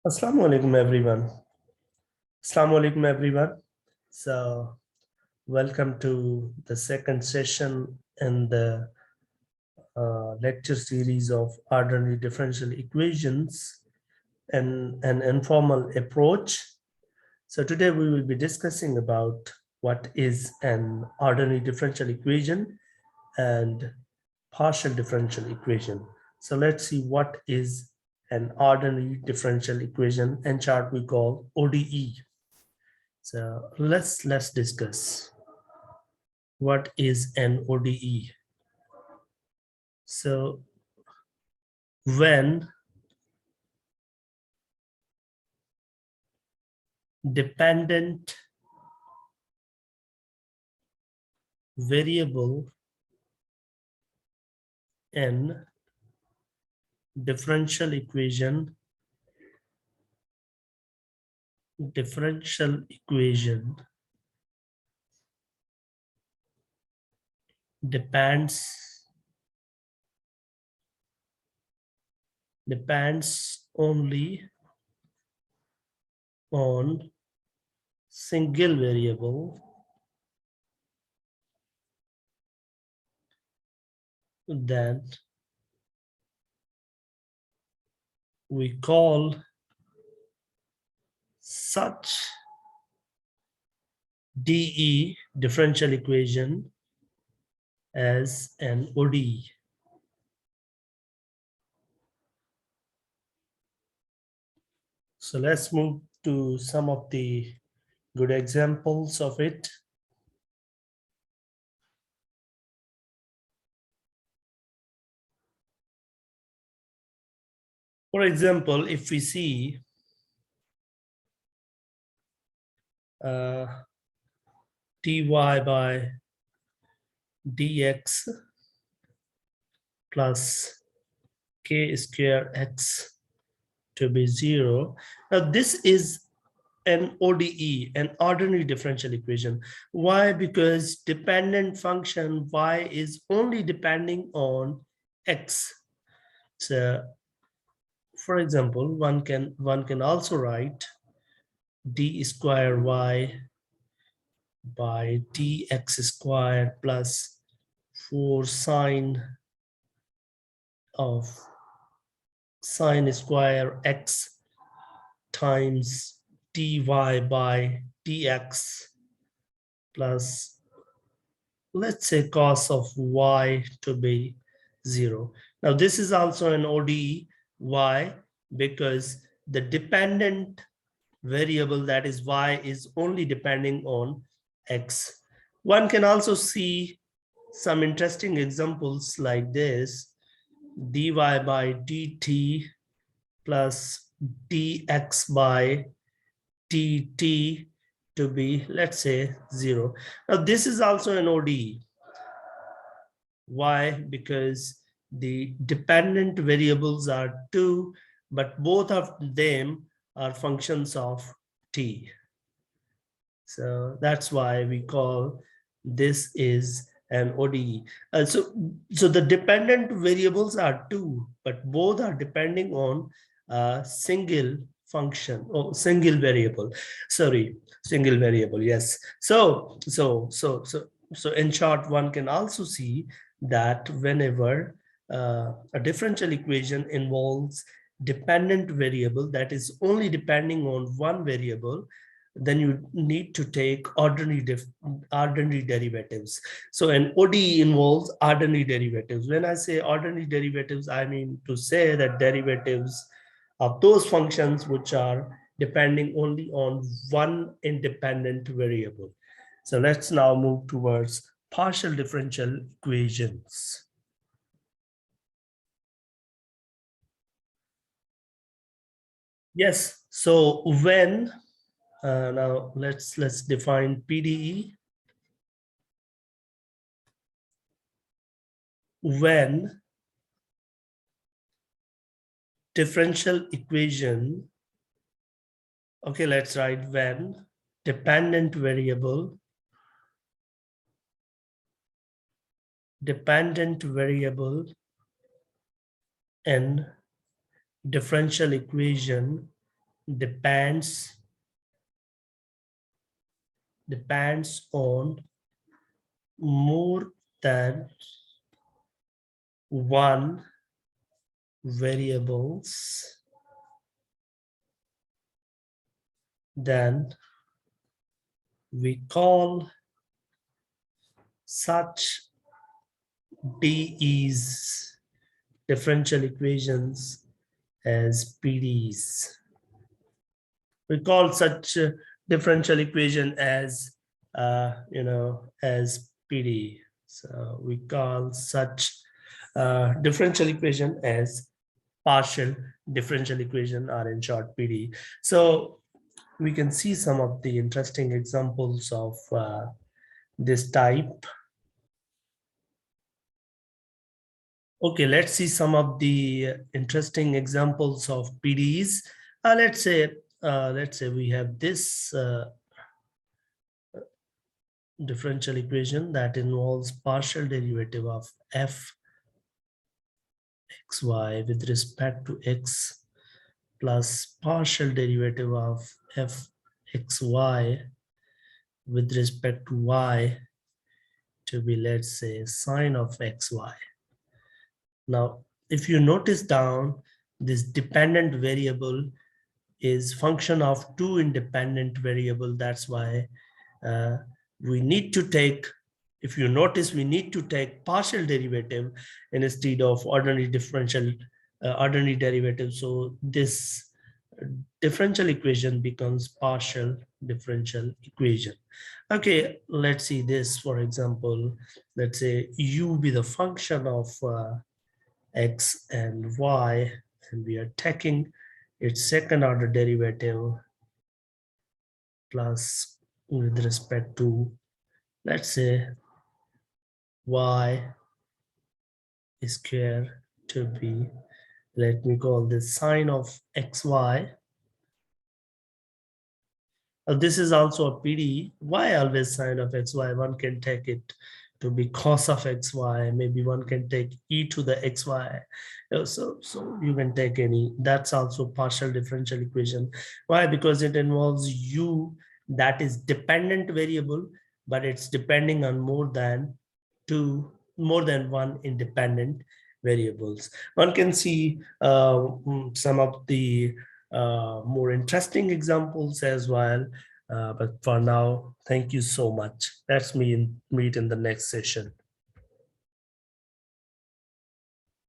Assalamu alaikum everyone. Assalamu alaikum everyone. So welcome to the second session in the lecture series of ordinary differential equations and an informal approach. So today we will be discussing about what is an ordinary differential equation and partial differential equation. So let's see what is an ordinary differential equation, in short we call ODE. So let's discuss what is an ODE. So when dependent variable in differential equation depends only on single variable, then we call such DE differential equation as an ODE. So let's move to some of the good examples of it. For example, if we see dy by dx plus k square x to be 0. Now this is an ODE, an ordinary differential equation. Why? Because dependent function y is only depending on x. So for example, one can also write d square y by dx squared plus 4 sine square x times dy by dx plus, let's say, cos of y to be 0. Now this is also an ODE. Why? Because the dependent variable, that is y, is only depending on x. One can also see some interesting examples like this: dy by dt plus dx by dt to be, let's say, 0. Now this is also an ODE. Why? Because the dependent variables are 2, but both of them are functions of t. So that's why we call this is an ODE. So the dependent variables are 2, but both are depending on a single function or single variable. Sorry, single variable. Yes. So in short, one can also see that whenever a differential equation involves dependent variable that is only depending on one variable, then you need to take ordinary derivatives. So an ODE involves ordinary derivatives. When I say ordinary derivatives, I mean to say that derivatives of those functions which are depending only on one independent variable. So let's now move towards partial differential equations. Yes, so when now let's define PDE. When differential equation, okay, let's write when dependent variable in differential equation depends on more than one variables, then we call such DEs, differential equations, as PDEs. We call such differential equation as as PDE. So we call such differential equation as partial differential equation, or in short PDE. So we can see some of the interesting examples of this type. Okay, let's see some of the interesting examples of PDEs. Let's say we have this differential equation that involves partial derivative of f xy with respect to x plus partial derivative of f xy with respect to y to be, let's say, sine of xy. Now, if you notice down, this dependent variable is function of two independent variable. That's why we need to take, if you notice, we need to take partial derivative instead of ordinary derivative. So this differential equation becomes partial differential equation. Okay, let's see this. For example, let's say u be the function of x and y, and we are taking its second order derivative plus with respect to, let's say, y square to be, let me call this sine of xy. This is also a PDE. Why always sine of xy? One can take it to be cos of xy. Maybe one can take e to the xy. So you can take any. That's also partial differential equation. Why? Because it involves u that is dependent variable, but it's depending on more than one independent variables. One can see some of the more interesting examples as well. But for now, thank you so much. Let's meet in the next session.